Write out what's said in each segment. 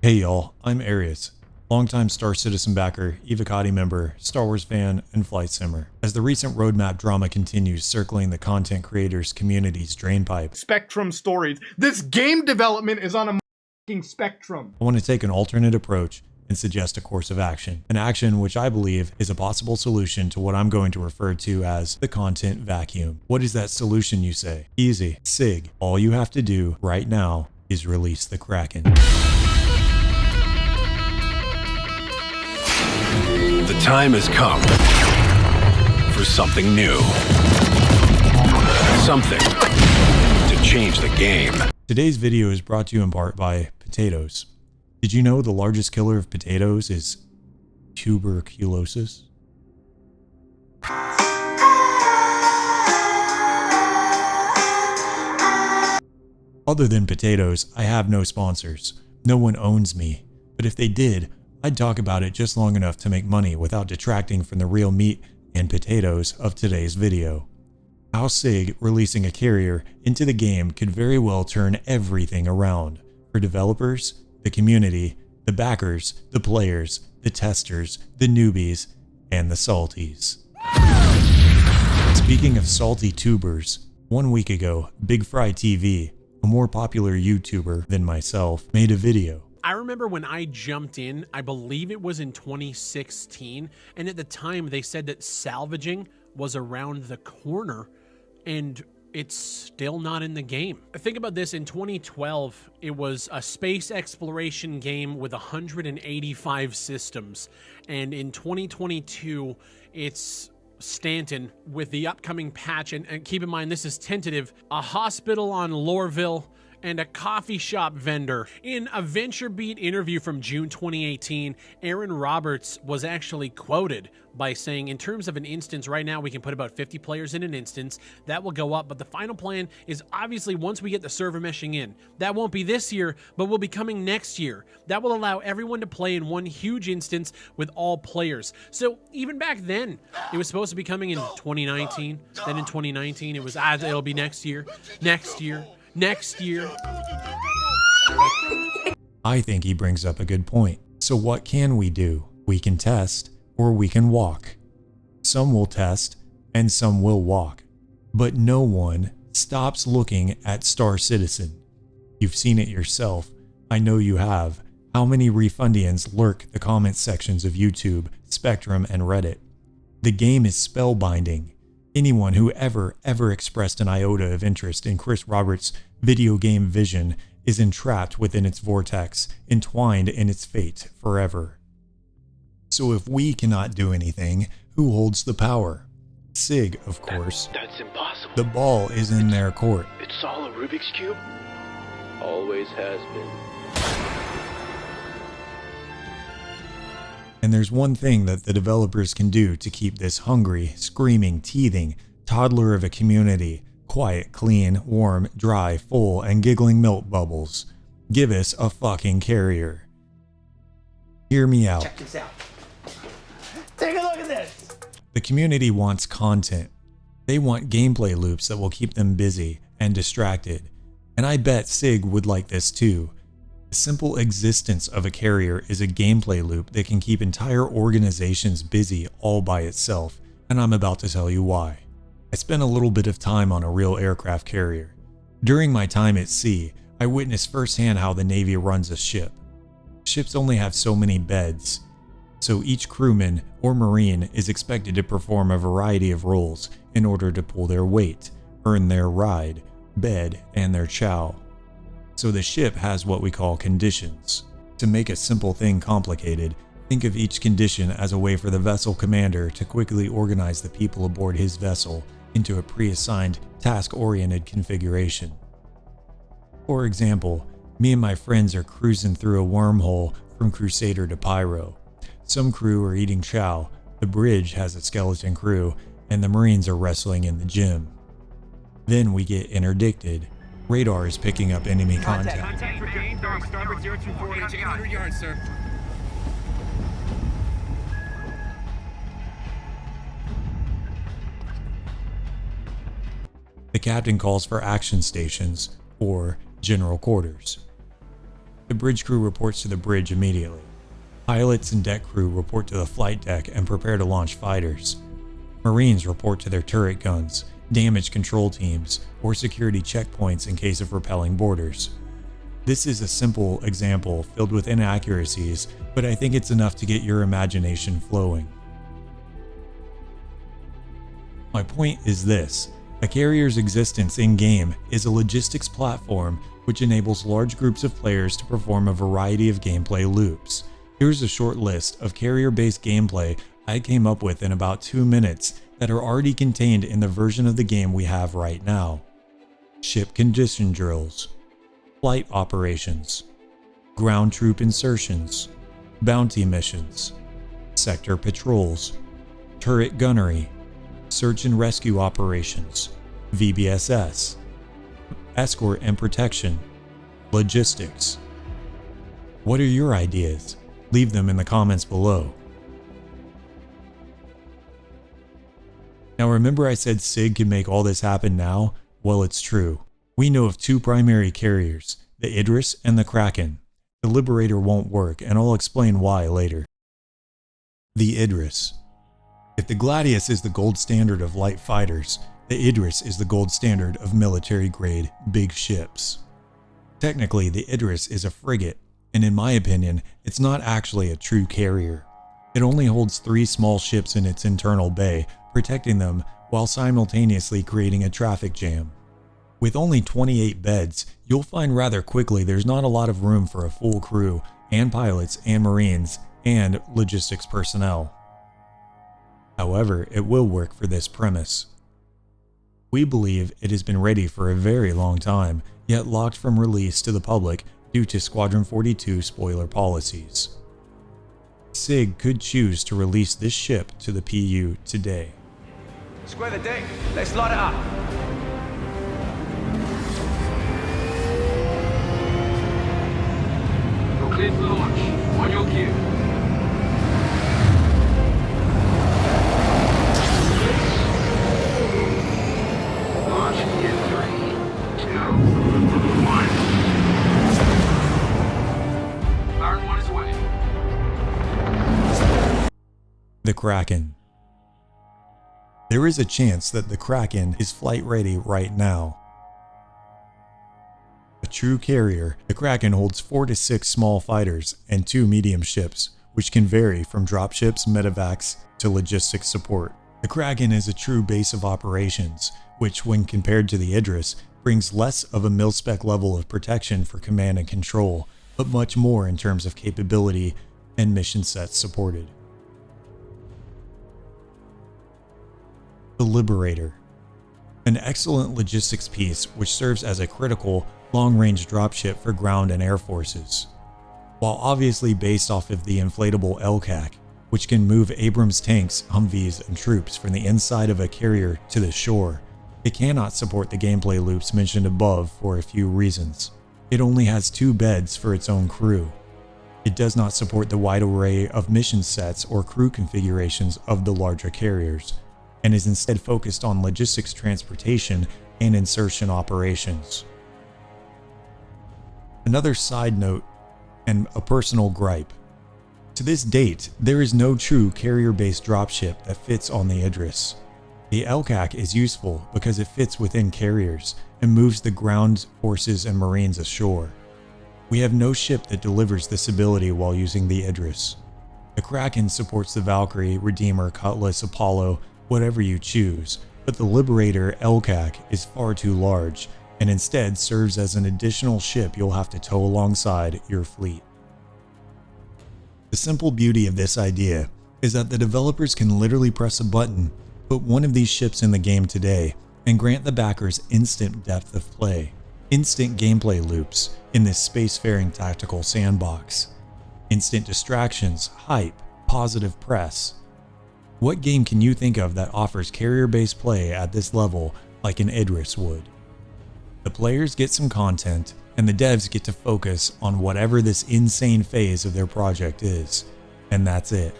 Hey y'all, I'm Arius, longtime Star Citizen backer, Evocati member, Star Wars fan, and flight simmer. As the recent roadmap drama continues circling the content creators community's drainpipe, Spectrum stories. This game development is on a fucking spectrum. I want to take an alternate approach and suggest a course of action. An action which I believe is a possible solution to what I'm going to refer to as the content vacuum. What is that solution, you say? Easy. SIG. All you have to do right now is release the Kraken. The time has come for something new. Something to change the game. Today's video is brought to you in part by potatoes. Did you know the largest killer of potatoes is tuberculosis? Other than potatoes, I have no sponsors. No one owns me. But if they did, I'd talk about it just long enough to make money without detracting from the real meat and potatoes of today's video. How SIG releasing a carrier into the game could very well turn everything around. For developers, the community, the backers, the players, the testers, the newbies, and the salties. Speaking of salty tubers, 1 week ago, Big Fry TV, a more popular YouTuber than myself, made a video. I remember when I jumped in, I believe it was in 2016, and at the time they said that salvaging was around the corner, and it's still not in the game. Think about this, in 2012, it was a space exploration game with 185 systems, and in 2022, it's Stanton with the upcoming patch, and keep in mind this is tentative, a hospital on Lorville, and a coffee shop vendor. In a VentureBeat interview from June 2018, Aaron Roberts was actually quoted by saying, in terms of an instance, right now we can put about 50 players in an instance. That will go up, but the final plan is obviously once we get the server meshing in. That won't be this year, but will be coming next year. That will allow everyone to play in one huge instance with all players. So even back then, it was supposed to be coming in 2019. Then in 2019, it was, it'll be next year. I think he brings up a good point. So what can we do? We can test, or we can walk. Some will test, and some will walk. But no one stops looking at Star Citizen. You've seen it yourself. I know you have. How many refundians lurk the comment sections of YouTube, Spectrum, and Reddit? The game is spellbinding. Anyone who ever expressed an iota of interest in Chris Roberts' video game vision is entrapped within its vortex, entwined in its fate forever. So if we cannot do anything, who holds the power? SIG, of course. That's impossible. The ball is in their court. It's all a Rubik's Cube? Always has been. And there's one thing that the developers can do to keep this hungry, screaming, teething toddler of a community quiet, clean, warm, dry, full, and giggling milk bubbles. Give us a fucking carrier. Hear me out. Check this out. Take a look at this. The community wants content. They want gameplay loops that will keep them busy and distracted. And I bet SIG would like this too. The simple existence of a carrier is a gameplay loop that can keep entire organizations busy all by itself, and I'm about to tell you why. I spent a little bit of time on a real aircraft carrier. During my time at sea, I witnessed firsthand how the Navy runs a ship. Ships only have so many beds, so each crewman or Marine is expected to perform a variety of roles in order to pull their weight, earn their ride, bed, and their chow. So the ship has what we call conditions. To make a simple thing complicated, think of each condition as a way for the vessel commander to quickly organize the people aboard his vessel into a pre-assigned, task-oriented configuration. For example, me and my friends are cruising through a wormhole from Crusader to Pyro. Some crew are eating chow, the bridge has a skeleton crew, and the Marines are wrestling in the gym. Then we get interdicted. Radar is picking up enemy contact. Contact for Green Dog, starboard 024, 800 yards, sir. The captain calls for action stations, or general quarters. The bridge crew reports to the bridge immediately. Pilots and deck crew report to the flight deck and prepare to launch fighters. Marines report to their turret guns, damage control teams, or security checkpoints in case of repelling boarders. This is a simple example filled with inaccuracies, but I think it's enough to get your imagination flowing. My point is this: a carrier's existence in-game is a logistics platform which enables large groups of players to perform a variety of gameplay loops. Here's a short list of carrier-based gameplay I came up with in about 2 minutes that are already contained in the version of the game we have right now. Ship condition drills, flight operations, ground troop insertions, bounty missions, sector patrols, turret gunnery, search and rescue operations, VBSS, escort and protection, logistics. What are your ideas? Leave them in the comments below. Now remember I said SIG can make all this happen now? Well, it's true. We know of 2 primary carriers, the Idris and the Kraken. The Liberator won't work, and I'll explain why later. The Idris. If the Gladius is the gold standard of light fighters, the Idris is the gold standard of military-grade big ships. Technically, the Idris is a frigate, and in my opinion, it's not actually a true carrier. It only holds 3 small ships in its internal bay, protecting them while simultaneously creating a traffic jam. With only 28 beds, you'll find rather quickly there's not a lot of room for a full crew, and pilots and marines, and logistics personnel. However, it will work for this premise. We believe it has been ready for a very long time, yet locked from release to the public due to Squadron 42 spoiler policies. SIG could choose to release this ship to the PU today. Square the deck. Let's light it up. You're clear for launch. On your cue. Launch in 3, 2, 1. Baron 1 is away. The Kraken. There is a chance that the Kraken is flight ready right now. A true carrier, the Kraken holds 4 to 6 small fighters and 2 medium ships, which can vary from dropships, medevacs, to logistics support. The Kraken is a true base of operations, which when compared to the Idris, brings less of a mil-spec level of protection for command and control, but much more in terms of capability and mission sets supported. The Liberator. An excellent logistics piece which serves as a critical, long-range dropship for ground and air forces. While obviously based off of the inflatable LCAC, which can move Abrams tanks, Humvees, and troops from the inside of a carrier to the shore, it cannot support the gameplay loops mentioned above for a few reasons. It only has 2 beds for its own crew. It does not support the wide array of mission sets or crew configurations of the larger carriers, and is instead focused on logistics transportation and insertion operations. Another side note and a personal gripe. To this date, there is no true carrier-based dropship that fits on the Idris. The LCAC is useful because it fits within carriers and moves the ground forces and marines ashore. We have no ship that delivers this ability while using the Idris. The Kraken supports the Valkyrie, Redeemer, Cutlass, Apollo, whatever you choose, but the Liberator LCAC is far too large and instead serves as an additional ship you'll have to tow alongside your fleet. The simple beauty of this idea is that the developers can literally press a button, put one of these ships in the game today, and grant the backers instant depth of play, instant gameplay loops in this spacefaring tactical sandbox, instant distractions, hype, positive press. What game can you think of that offers carrier-based play at this level like an Idris would? The players get some content, and the devs get to focus on whatever this insane phase of their project is, and that's it.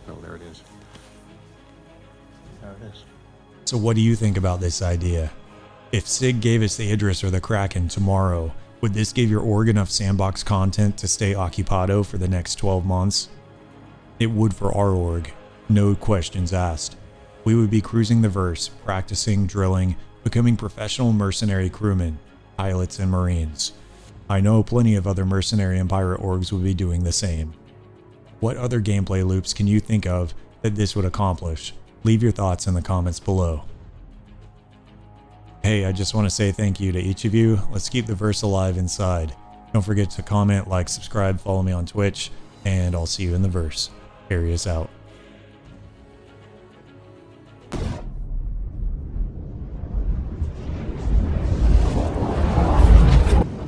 Oh, there it is. There it is. So what do you think about this idea? If SIG gave us the Idris or the Kraken tomorrow, Would this give your org enough sandbox content to stay occupado for the next 12 months? It would for our org, no questions asked. We would be cruising the verse, practicing, drilling, becoming professional mercenary crewmen, pilots, and marines. I know plenty of other mercenary and pirate orgs would be doing the same. What other gameplay loops can you think of that this would accomplish? Leave your thoughts in the comments below. Hey, I just want to say thank you to each of you. Let's keep the verse alive inside. Don't forget to comment, like, subscribe, follow me on Twitch, and I'll see you in the verse. Carry us out.